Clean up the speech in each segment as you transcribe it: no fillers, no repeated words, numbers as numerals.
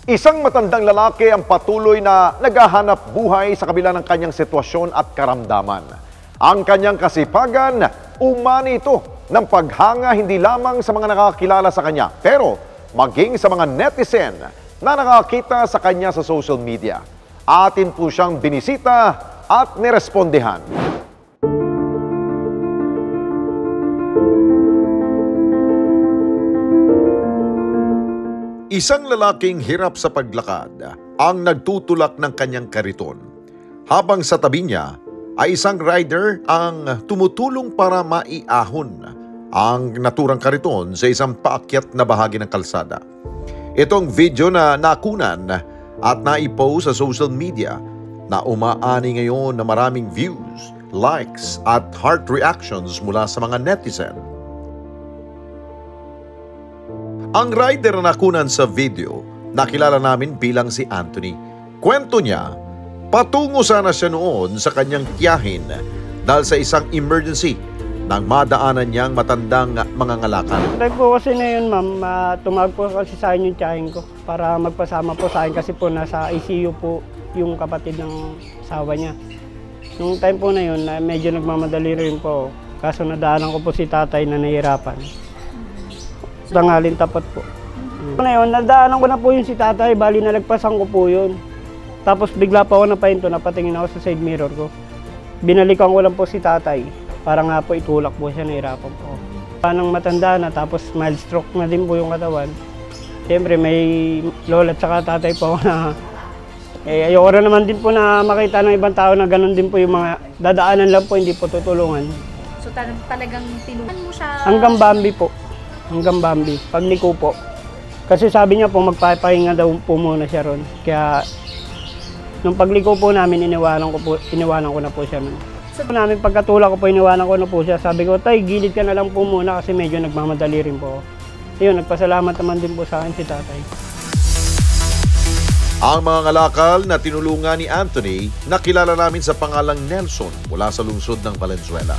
Isang matandang lalaki ang patuloy na naghahanap buhay sa kabila ng kanyang sitwasyon at karamdaman. Ang kanyang kasipagan, umani ito ng paghanga hindi lamang sa mga nakakilala sa kanya, pero maging sa mga netizen na nakakita sa kanya sa social media. Atin po siyang binisita at nirespondehan. Isang lalaking hirap sa paglakad ang nagtutulak ng kanyang kariton. Habang sa tabi niya ay isang rider ang tumutulong para maiahon ang naturang kariton sa isang paakyat na bahagi ng kalsada. Itong video na nakunan at naipost sa social media na umaani ngayon na maraming views, likes at heart reactions mula sa mga netizen. Ang rider na nakunan sa video, nakilala namin bilang si Anthony. Kwento niya, patungo sana siya noon sa kanyang tiyahin dahil sa isang emergency nang madaanan niyang matandang mangangalakal. Try po kasi na yun, ma'am, tumawag po kasi sa akin yung tiyahin ko para magpasama po sa akin kasi po nasa ICU po yung kapatid ng asawa niya. Nung time po na yun, medyo nagmamadali rin po. Kaso nadaanan ko po si tatay na nahihirapan. Tangalin tapat po. Ngayon, nadaanan ko na po yung si tatay, bali nalagpasan ko po yun. Tapos bigla pa ako napahinto, napatingin ako sa side mirror ko. Binalikan ko lang po si tatay, para nga po itulak po siya, nahirapan po. Panang matanda na, tapos mild stroke na din po yung katawan. Siyempre may lola at saka tatay po na ayoko na naman din po na makita ng ibang tao na ganun din po yung mga dadaanan lang po, hindi po tutulungan. So talagang tinulungan mo siya? Hanggang Bambi po. Hanggang Bambi, pagliko po. Kasi sabi niya po, magpapahinga daw po muna siya ron. Kaya, nung pagliko po namin, iniwanan ko na po siya nun. So, namin pagkatulak ko po, iniwanan ko na po siya. Sabi ko, tay, gilid ka na lang po muna kasi medyo nagmamadali rin po. Ayun, nagpasalamat naman din po sa akin si tatay. Ang mga ngalakal na tinulungan ni Anthony, nakilala namin sa pangalang Nelson mula sa lungsod ng Valenzuela.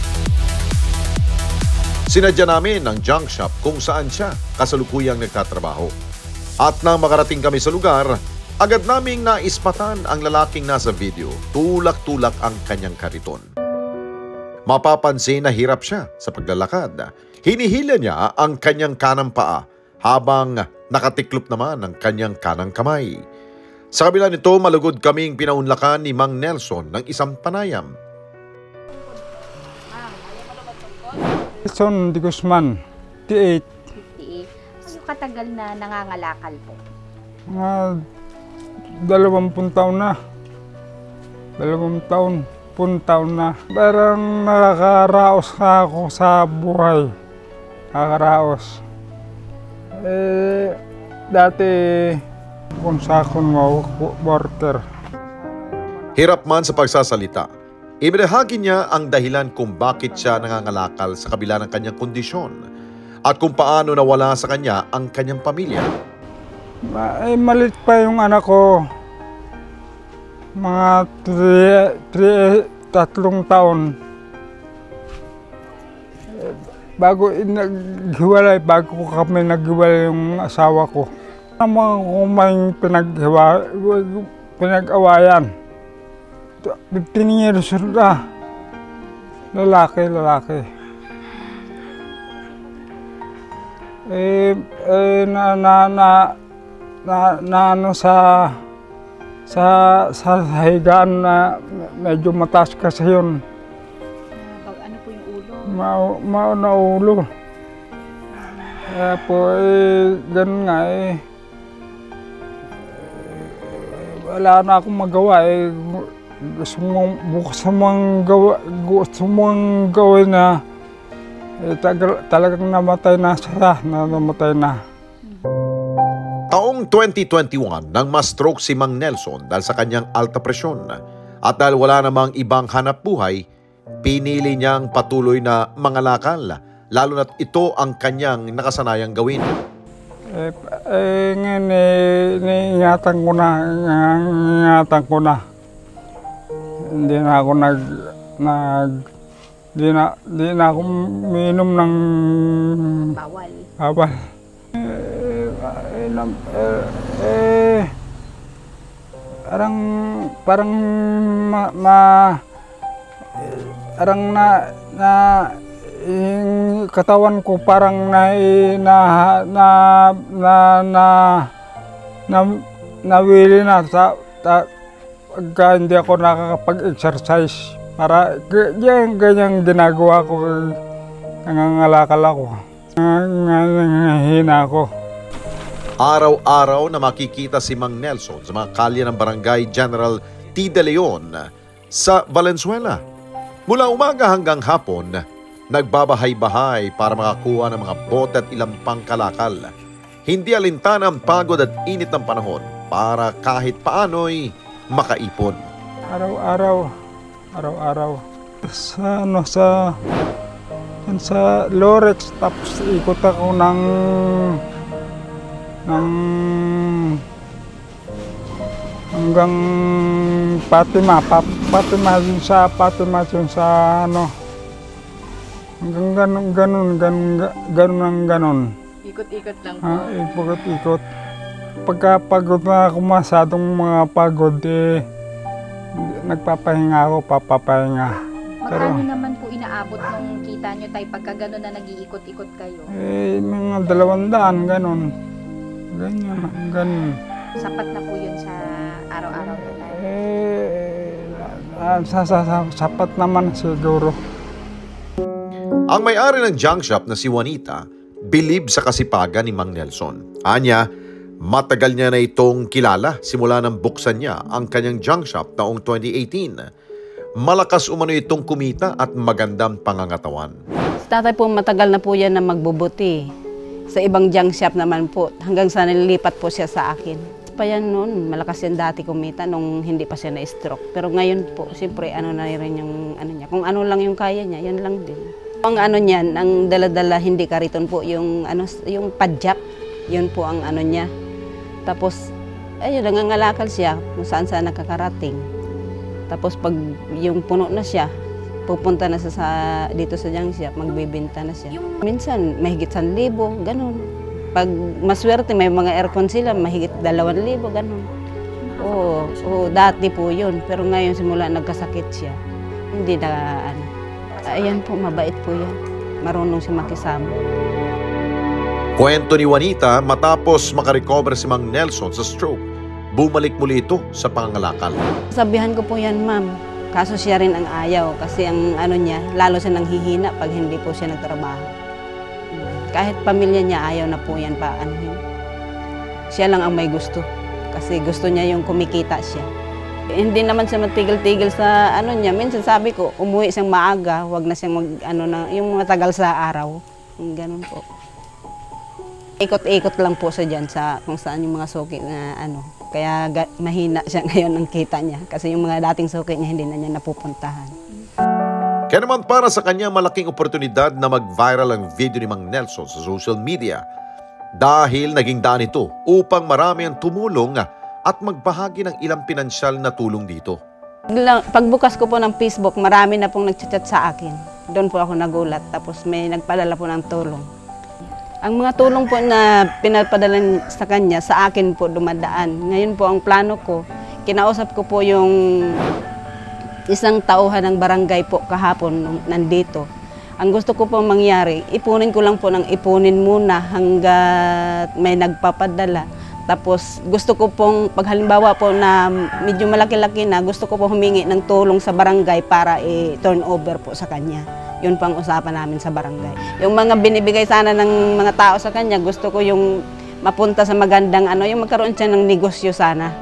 Sinadya namin ang junk shop kung saan siya kasalukuyang nagtatrabaho. At nang makarating kami sa lugar, agad naming naispatan ang lalaking nasa video. Tulak-tulak ang kanyang kariton. Mapapansin na hirap siya sa paglalakad. Hinihila niya ang kanyang kanang paa habang nakatiklop naman ang kanyang kanang kamay. Sa kabila nito, malugod kaming pinaunlakan ni Mang Nelson ng isang panayam. Son de Guzman, 58. 58. Ano katagal na nangangalakal po? Mga 20 taon na. 20 taon na. Parang nakakaraos na ako sa buhay. Nakakaraos. Dati kung sa akong worker. Hirap man sa pagsasalita. Ibinahagi niya ang dahilan kung bakit siya nangangalakal sa kabila ng kanyang kondisyon at kung paano nawala sa kanya ang kanyang pamilya. Malit pa yung anak ko. Mga 3 taon. Bago kami naghiwalay yung asawa ko. Mga kumay pinag-awayan. 15 years na. Lalaki. Ano sa higaan na medyo mataas kasi yun. Ano po yung ulo? Mauna ulo. Kaya po ganun nga wala na akong magawa gusto mong gawin na talagang namatay na siya, namatay na. Taong 2021 nang ma-stroke si Mang Nelson dahil sa kanyang alta presyon at dahil wala namang ibang hanap buhay, pinili niyang patuloy na mangalakal, lalo na't ito ang kanyang nakasanayang gawin. Ngayon ingatan ko na. Hindi na ako minom ng Bawal. parang parang parang yung katawan ko parang nawili na pagka hindi ako nakakapag-exercise. Para ganyang ginagawa ko, nangangalakal ako, nanghihina ako. Araw-araw na makikita si Mang Nelson sa mga kalye ng Barangay General T. De Leon sa Valenzuela. Mula umaga hanggang hapon, nagbabahay-bahay para makakuha ng mga bote at ilang pangkalakal. Hindi alintana ang pagod at init ng panahon para kahit paano'y makaipon. Araw-araw sa Lorex, tapos ikot ako ng hanggang Fatima dun sa ano, hanggang ganun. Ikot-ikot lang po. Ikot-ikot. Pagka pagod na ako, masyadong mga pagod, nagpapahinga ako, papapahinga. Magkano naman po inaabot nung kita nyo tayo pagka gano'n na nag-iikot-ikot kayo? Mga 200, ganun. Ganun. Sapat na po yun sa araw-araw na tayo? Sapat naman siguro. Ang may-ari ng junk shop na si Juanita, bilib sa kasipagan ni Mang Nelson. Anya, matagal niya na itong kilala simula nang buksan niya ang kanyang junk shop noong 2018. Malakas umano itong kumita at magandang pangangatawan. Tatay po, matagal na po yan na magbubuti. Sa ibang junk shop naman po, hanggang sa nililipat po siya sa akin. Pa yan noon, malakas yan dati kumita nung hindi pa siya na-stroke. Pero ngayon po, siyempre ano na rin yung ano niya. Kung ano lang yung kaya niya, yan lang din. Ang ano niyan, ang dala-dala hindi kariton po, yung ano, yung padjak, yun po ang ano niya. Tapos, ayun, nangangalakal siya kung saan nakakarating. Tapos pag yung puno na siya, pupunta na sa dito sa junk shop, magbebenta na siya. Minsan, mahigit 1,000, ganun. Pag maswerte, may mga aircon sila, mahigit 2,000, ganun. Oo, dati po yun. Pero ngayon, simula nagkasakit siya, hindi na ano. Ayan po, mabait po yan. Marunong siya makisama. Kwento ni Juanita, matapos makarecover si Mang Nelson sa stroke, bumalik muli ito sa pangangalakal. Sabihan ko po yan, ma'am. Kaso siya rin ang ayaw kasi ang ano niya, lalo siya nanghihina pag hindi po siya nagtrabaho. Kahit pamilya niya, ayaw na po yan paanuhin. Siya lang ang may gusto kasi gusto niya yung kumikita siya. Hindi naman siya matigil-tigil sa ano niya. Minsan sabi ko, umuwi siyang maaga, wag na siyang yung matagal sa araw. Ganun po. Ikot-ikot lang po siya dyan sa kung saan yung mga suki na ano. Kaya mahina siya ngayon ang kita niya. Kasi yung mga dating suki niya, hindi na niya napupuntahan. Kaya naman para sa kanya, malaking oportunidad na mag-viral ang video ni Mang Nelson sa social media. Dahil naging daan ito upang marami ang tumulong at magbahagi ng ilang pinansyal na tulong dito. Pagbukas ko po ng Facebook, marami na pong nagchat-chat sa akin. Doon po ako nagulat. Tapos may nagpadala po ng tulong. Ang mga tulong po na pinapadala sa kanya, sa akin po dumadaan. Ngayon po ang plano ko, kinausap ko po yung isang tauhan ng barangay po kahapon nandito. Ang gusto ko po mangyari, ipunin ko lang po ng ipunin muna hanggat may nagpapadala. Tapos gusto ko pong, pag halimbawa po na medyo malaki-laki na, gusto ko po humingi ng tulong sa barangay para i-turn over po sa kanya. Yun pang usapan namin sa barangay. Yung mga binibigay sana ng mga tao sa kanya, gusto ko yung mapunta sa magandang ano, yung magkaroon siya ng negosyo sana.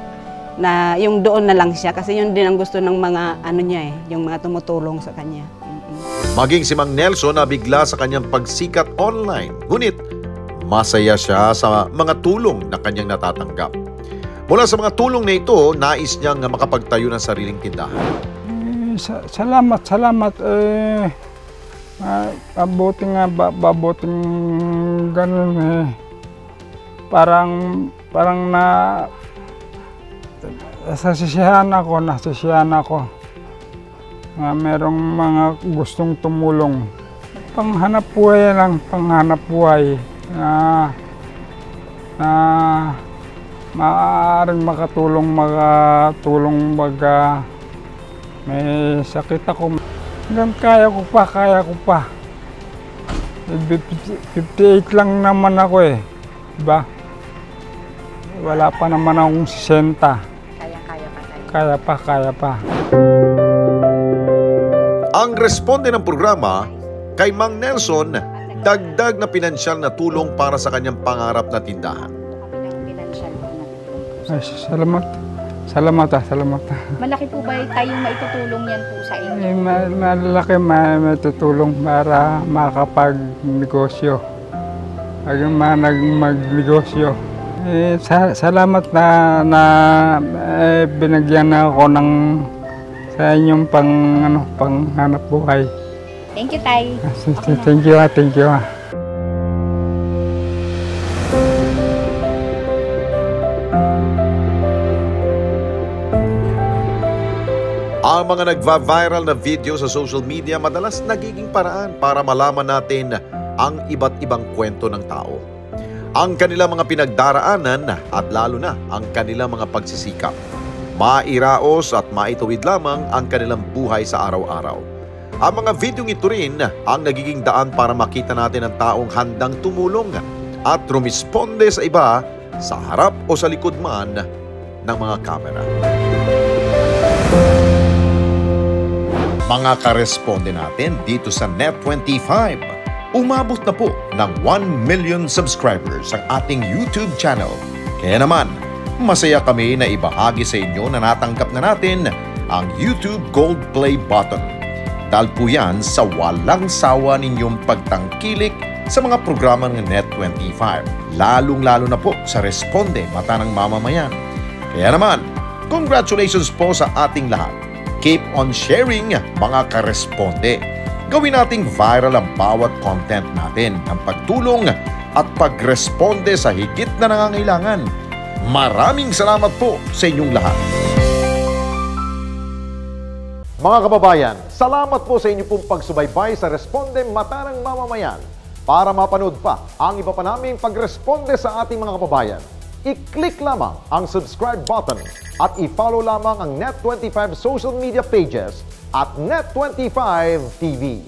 Na yung doon na lang siya. Kasi yun din ang gusto ng mga ano niya yung mga tumutulong sa kanya. Maging si Mang Nelson na bigla sa kanyang pagsikat online. Ngunit, masaya siya sa mga tulong na kanyang natatanggap. Mula sa mga tulong na ito, nais niyang makapagtayo ng sariling tindahan. Salamat. Babuting ganun Parang nasisiyahan ako na merong mga gustong tumulong. Panghanap buhay lang, maaaring makatulong may sakit ako. Hanggang kaya ko pa. 58 lang naman ako eh. Diba? Wala pa naman akong 60. Kaya pa. Ang responde ng programa kay Mang Nelson, dagdag na pinansyal na tulong para sa kanyang pangarap na tindahan. Ay, salamat. Malaki po ba tayong maitutulong yan po sa inyo? Malaki may tutulong para makapag-negosyo. Magnegosyo. Salamat na binagyan ako ng sa inyong panghanap buhay. Thank you, Tay. Thank you. Ang mga nagva-viral na video sa social media madalas nagiging paraan para malaman natin ang iba't ibang kwento ng tao. Ang kanilang mga pinagdaraanan at lalo na ang kanilang mga pagsisikap. Mairaos at maituwid lamang ang kanilang buhay sa araw-araw. Ang mga videong ito rin ang nagiging daan para makita natin ang taong handang tumulong at rumisponde sa iba sa harap o sa likod man ng mga kamera. Mga karesponde natin dito sa Net25, umabot na po ng 1 million subscribers ang ating YouTube channel. Kaya naman, masaya kami na ibahagi sa inyo na natanggap na natin ang YouTube Gold Play button. Dahil po yan sa walang sawa ninyong pagtangkilik sa mga programa ng Net25, lalong-lalo na po sa Responde Mata ng Mamamayan. Kaya naman, congratulations po sa ating lahat. Keep on sharing, mga karesponde. Gawin nating viral ang bawat content natin ng pagtulong at pagresponde sa higit na nangangailangan. Maraming salamat po sa inyong lahat. Mga kababayan, salamat po sa inyong pong pagsubaybay sa Responde Mata ng Mamamayan. Para mapanood pa ang iba pa naming pagresponde sa ating mga kababayan, i-click lamang ang subscribe button at i-follow lamang ang Net25 social media pages at Net25 TV.